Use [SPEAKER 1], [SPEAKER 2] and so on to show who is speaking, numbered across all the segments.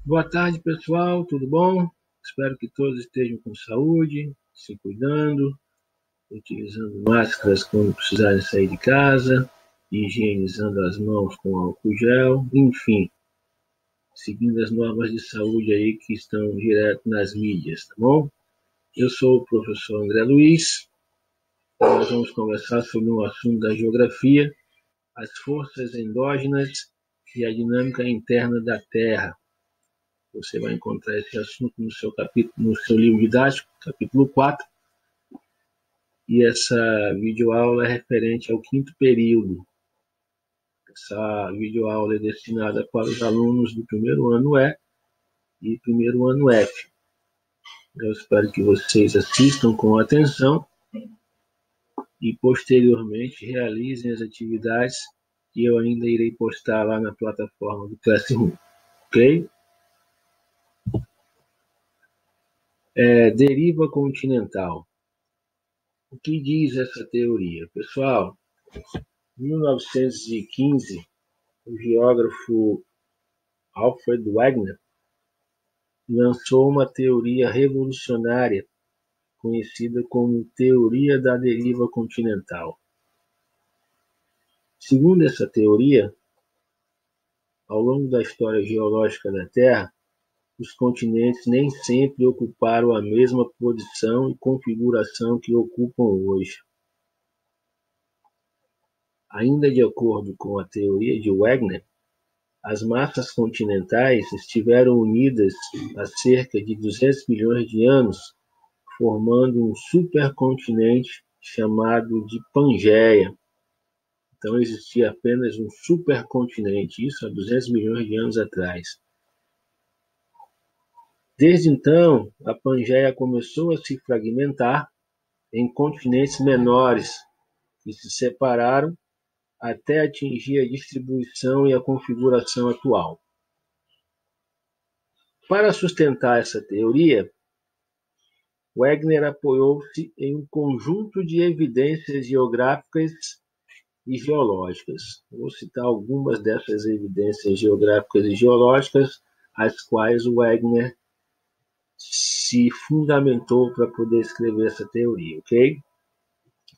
[SPEAKER 1] Boa tarde, pessoal, tudo bom? Espero que todos estejam com saúde, se cuidando, utilizando máscaras quando precisarem sair de casa, higienizando as mãos com álcool gel, enfim, seguindo as normas de saúde aí que estão direto nas mídias, tá bom? Eu sou o professor André Luiz, e nós vamos conversar sobre um assunto da geografia, as forças endógenas e a dinâmica interna da Terra. Você vai encontrar esse assunto no seu capítulo, no seu livro didático, capítulo 4, e essa videoaula é referente ao quinto período. Essa videoaula é destinada para os alunos do primeiro ano E e primeiro ano F. Eu espero que vocês assistam com atenção e posteriormente realizem as atividades que eu ainda irei postar lá na plataforma do Classroom, ok? Deriva continental. O que diz essa teoria? Pessoal, em 1915, o geógrafo Alfred Wegener lançou uma teoria revolucionária conhecida como teoria da deriva continental. Segundo essa teoria, ao longo da história geológica da Terra, os continentes nem sempre ocuparam a mesma posição e configuração que ocupam hoje. Ainda de acordo com a teoria de Wegener, as massas continentais estiveram unidas há cerca de 200 milhões de anos, formando um supercontinente chamado de Pangeia. Então existia apenas um supercontinente, isso há 200 milhões de anos atrás. Desde então, a Pangeia começou a se fragmentar em continentes menores, que se separaram até atingir a distribuição e a configuração atual. Para sustentar essa teoria, Wegener apoiou-se em um conjunto de evidências geográficas e geológicas. Vou citar algumas dessas evidências geográficas e geológicas, as quais o Wegener se fundamentou para poder escrever essa teoria, ok?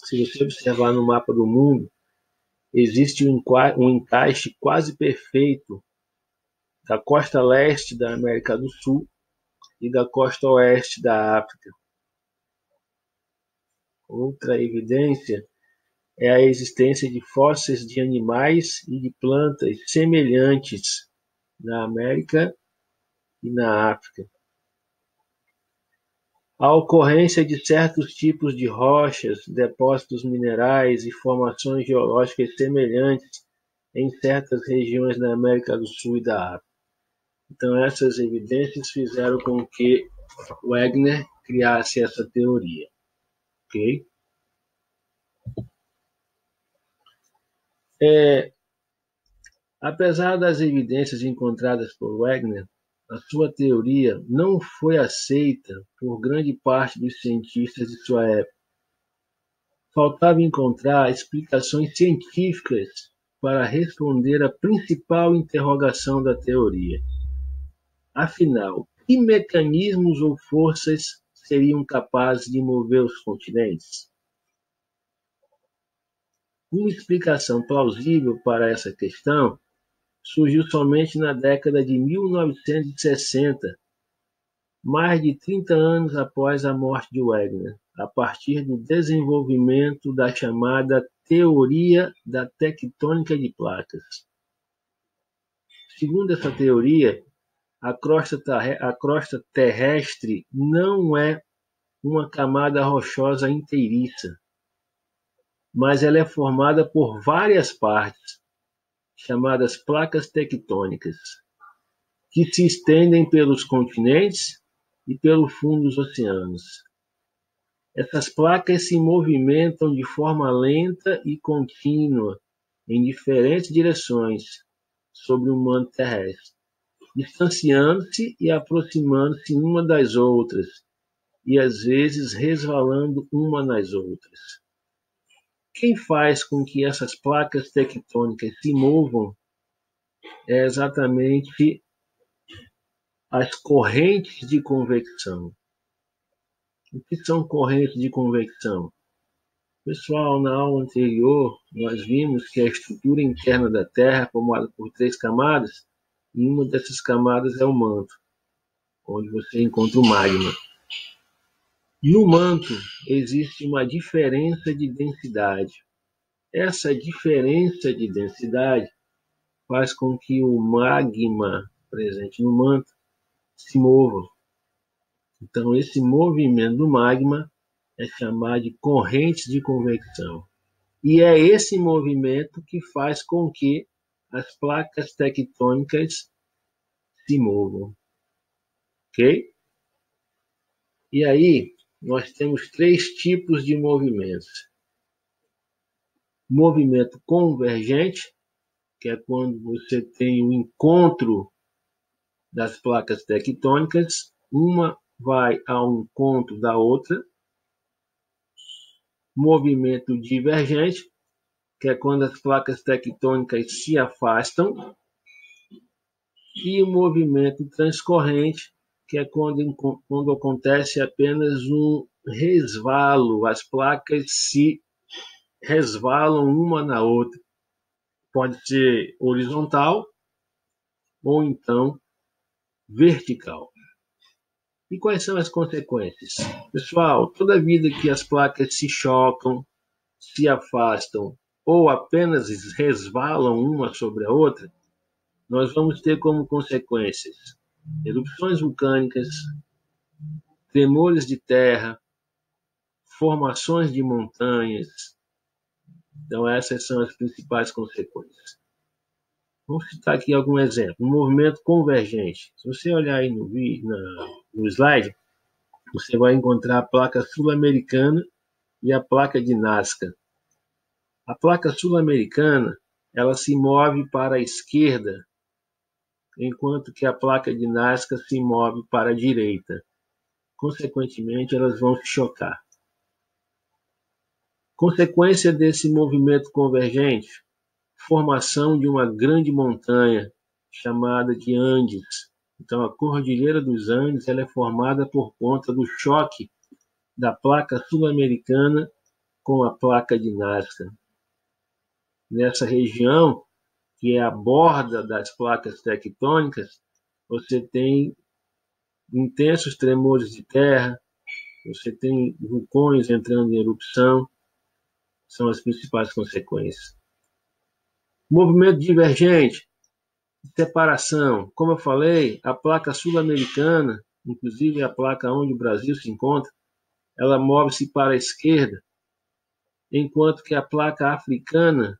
[SPEAKER 1] Se você observar no mapa do mundo, existe um encaixe quase perfeito da costa leste da América do Sul e da costa oeste da África. Outra evidência é a existência de fósseis de animais e de plantas semelhantes na América e na África. A ocorrência de certos tipos de rochas, depósitos minerais e formações geológicas semelhantes em certas regiões da América do Sul e da África. Então, essas evidências fizeram com que Wegener criasse essa teoria. Ok? Apesar das evidências encontradas por Wegener, a sua teoria não foi aceita por grande parte dos cientistas de sua época. Faltava encontrar explicações científicas para responder à principal interrogação da teoria. Afinal, que mecanismos ou forças seriam capazes de mover os continentes? Uma explicação plausível para essa questão surgiu somente na década de 1960, mais de 30 anos após a morte de Wegener, a partir do desenvolvimento da chamada teoria da tectônica de placas. Segundo essa teoria, a crosta terrestre não é uma camada rochosa inteiriça, mas ela é formada por várias partes, chamadas placas tectônicas, que se estendem pelos continentes e pelo fundo dos oceanos. Essas placas se movimentam de forma lenta e contínua em diferentes direções sobre o manto terrestre, distanciando-se e aproximando-se uma das outras, e às vezes resvalando uma nas outras. Quem faz com que essas placas tectônicas se movam é exatamente as correntes de convecção. O que são correntes de convecção? Pessoal, na aula anterior, nós vimos que a estrutura interna da Terra é formada por 3 camadas, e uma dessas camadas é o manto, onde você encontra o magma. No manto existe uma diferença de densidade. Essa diferença de densidade faz com que o magma presente no manto se mova. Então, esse movimento do magma é chamado de corrente de convecção. E é esse movimento que faz com que as placas tectônicas se movam. Ok? E aí, nós temos 3 tipos de movimentos. Movimento convergente, que é quando você tem o encontro das placas tectônicas, uma vai ao encontro da outra. Movimento divergente, que é quando as placas tectônicas se afastam. E o movimento transcorrente, que é quando acontece apenas um resvalo, as placas se resvalam uma na outra. Pode ser horizontal ou então vertical. E quais são as consequências? Pessoal, toda vida que as placas se chocam, se afastam ou apenas resvalam uma sobre a outra, nós vamos ter como consequências erupções vulcânicas, tremores de terra, formações de montanhas. Então, essas são as principais consequências. Vamos citar aqui algum exemplo. Um movimento convergente. Se você olhar aí no slide, você vai encontrar a placa sul-americana e a placa de Nazca. A placa sul-americana, ela se move para a esquerda, enquanto que a placa de Nazca se move para a direita. Consequentemente, elas vão se chocar. Consequência desse movimento convergente, formação de uma grande montanha chamada de Andes. Então, a Cordilheira dos Andes ela é formada por conta do choque da placa sul-americana com a placa de Nazca. Nessa região, que é a borda das placas tectônicas, você tem intensos tremores de terra, você tem vulcões entrando em erupção, são as principais consequências. Movimento divergente, separação. Como eu falei, a placa sul-americana, inclusive a placa onde o Brasil se encontra, ela move-se para a esquerda, enquanto que a placa africana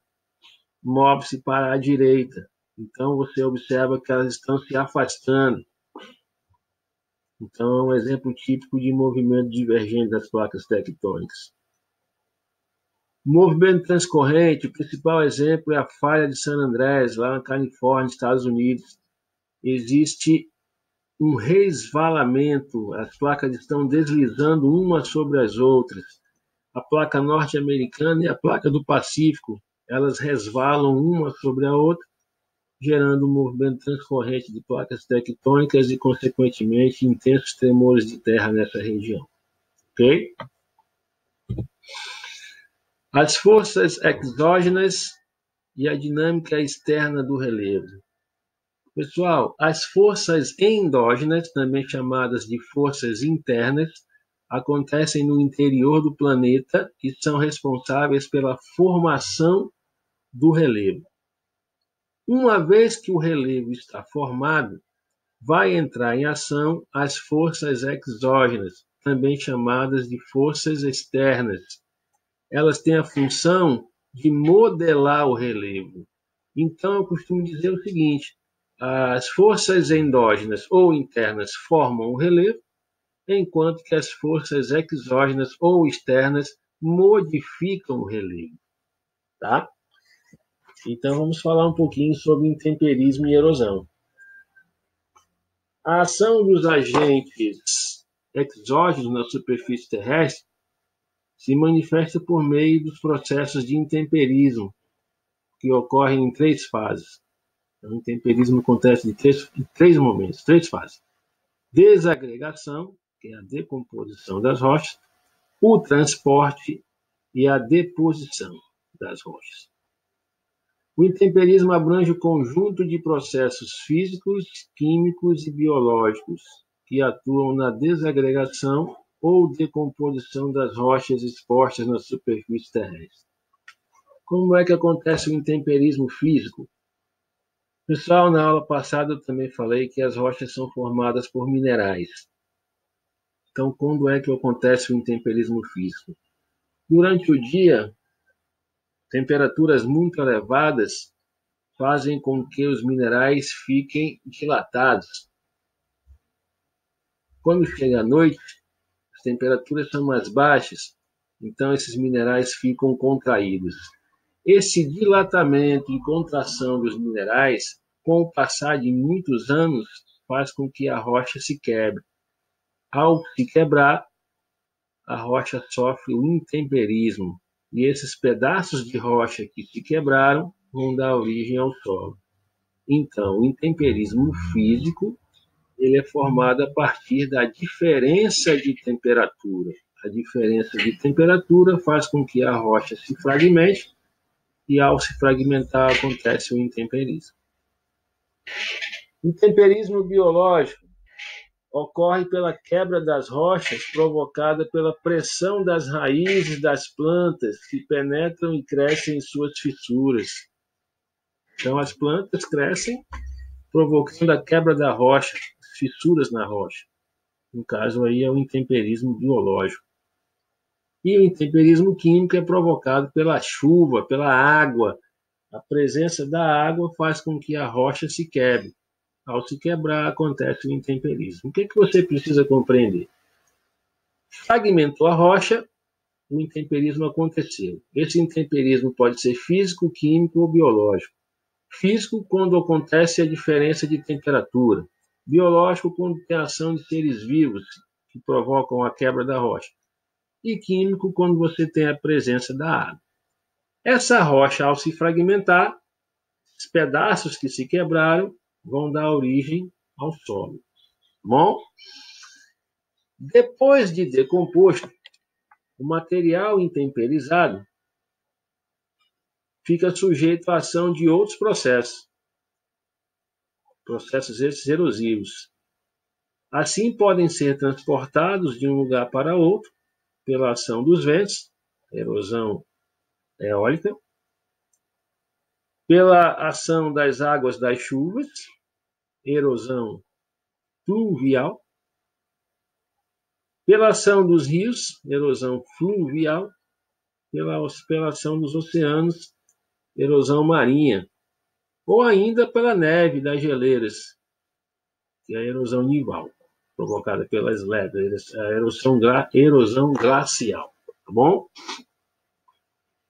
[SPEAKER 1] move-se para a direita. Então, você observa que elas estão se afastando. Então, é um exemplo típico de movimento divergente das placas tectônicas. Movimento transcorrente, o principal exemplo é a falha de San Andrés, lá na Califórnia, Estados Unidos. Existe um resvalamento, as placas estão deslizando umas sobre as outras. A placa norte-americana e a placa do Pacífico, elas resvalam uma sobre a outra, gerando um movimento transcorrente de placas tectônicas e, consequentemente, intensos tremores de terra nessa região. Ok? As forças exógenas e a dinâmica externa do relevo. Pessoal, as forças endógenas, também chamadas de forças internas, acontecem no interior do planeta e são responsáveis pela formação do relevo. Uma vez que o relevo está formado, vai entrar em ação as forças exógenas, também chamadas de forças externas. Elas têm a função de modelar o relevo. Então, eu costumo dizer o seguinte: as forças endógenas ou internas formam o relevo, enquanto que as forças exógenas ou externas modificam o relevo. Tá? Então, vamos falar um pouquinho sobre intemperismo e erosão. A ação dos agentes exógenos na superfície terrestre se manifesta por meio dos processos de intemperismo, que ocorrem em 3 fases. O intemperismo acontece em três momentos, 3 fases. desagregação, que é a decomposição das rochas, o transporte e a deposição das rochas. O intemperismo abrange o conjunto de processos físicos, químicos e biológicos que atuam na desagregação ou decomposição das rochas expostas na superfície terrestre. Como é que acontece o intemperismo físico? Pessoal, na aula passada eu também falei que as rochas são formadas por minerais. Então, quando é que acontece o intemperismo físico? Durante o dia, temperaturas muito elevadas fazem com que os minerais fiquem dilatados. Quando chega a noite, as temperaturas são mais baixas, então esses minerais ficam contraídos. Esse dilatamento e contração dos minerais, com o passar de muitos anos, faz com que a rocha se quebre. Ao se quebrar, a rocha sofre o intemperismo, e esses pedaços de rocha que se quebraram vão dar origem ao solo. Então, o intemperismo físico ele é formado a partir da diferença de temperatura. A diferença de temperatura faz com que a rocha se fragmente, e ao se fragmentar acontece o intemperismo. O intemperismo biológico ocorre pela quebra das rochas provocada pela pressão das raízes das plantas que penetram e crescem em suas fissuras. Então, as plantas crescem provocando a quebra da rocha, fissuras na rocha. No caso aí é o intemperismo biológico. E o intemperismo químico é provocado pela chuva, pela água. A presença da água faz com que a rocha se quebre. Ao se quebrar, acontece o intemperismo. O que você precisa compreender? Fragmentou a rocha, o intemperismo aconteceu. Esse intemperismo pode ser físico, químico ou biológico. Físico, quando acontece a diferença de temperatura. Biológico, quando tem ação de seres vivos que provocam a quebra da rocha. E químico, quando você tem a presença da água. Essa rocha, ao se fragmentar, os pedaços que se quebraram vão dar origem ao solo. Bom, depois de decomposto, o material intemperizado fica sujeito à ação de outros processos esses erosivos. Assim, podem ser transportados de um lugar para outro pela ação dos ventos, erosão eólica, pela ação das águas das chuvas, erosão pluvial, pela ação dos rios, erosão fluvial, pela ação dos oceanos, erosão marinha, ou ainda pela neve das geleiras, que é a erosão nival, provocada pelas ledras, a erosão glacial. Tá bom?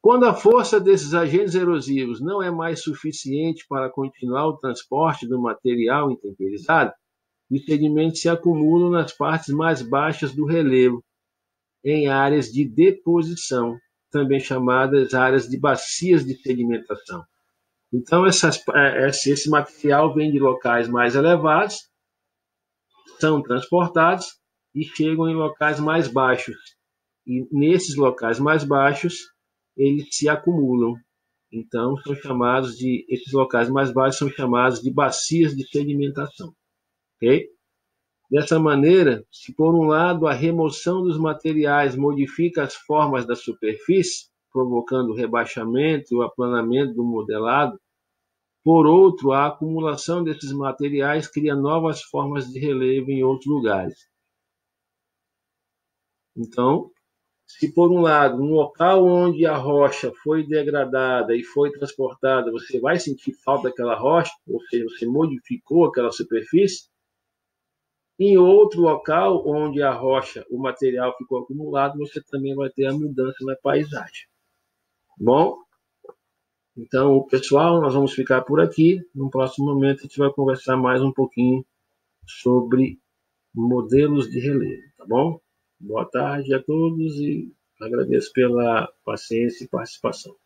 [SPEAKER 1] Quando a força desses agentes erosivos não é mais suficiente para continuar o transporte do material intemperizado, os sedimentos se acumulam nas partes mais baixas do relevo, em áreas de deposição, também chamadas áreas de bacias de sedimentação. Então, esse material vem de locais mais elevados, são transportados e chegam em locais mais baixos. E nesses locais mais baixos, eles se acumulam. Então, esses locais mais baixos são chamados de bacias de sedimentação. Ok? Dessa maneira, se por um lado a remoção dos materiais modifica as formas da superfície, provocando o rebaixamento e o aplanamento do modelado, por outro, a acumulação desses materiais cria novas formas de relevo em outros lugares. Então, se por um lado, no local onde a rocha foi degradada e foi transportada, você vai sentir falta daquela rocha, ou seja, você modificou aquela superfície, em outro local onde a rocha, o material ficou acumulado, você também vai ter a mudança na paisagem. Bom, então, pessoal, nós vamos ficar por aqui. No próximo momento, a gente vai conversar mais um pouquinho sobre modelos de relevo, tá bom? Boa tarde a todos e agradeço pela paciência e participação.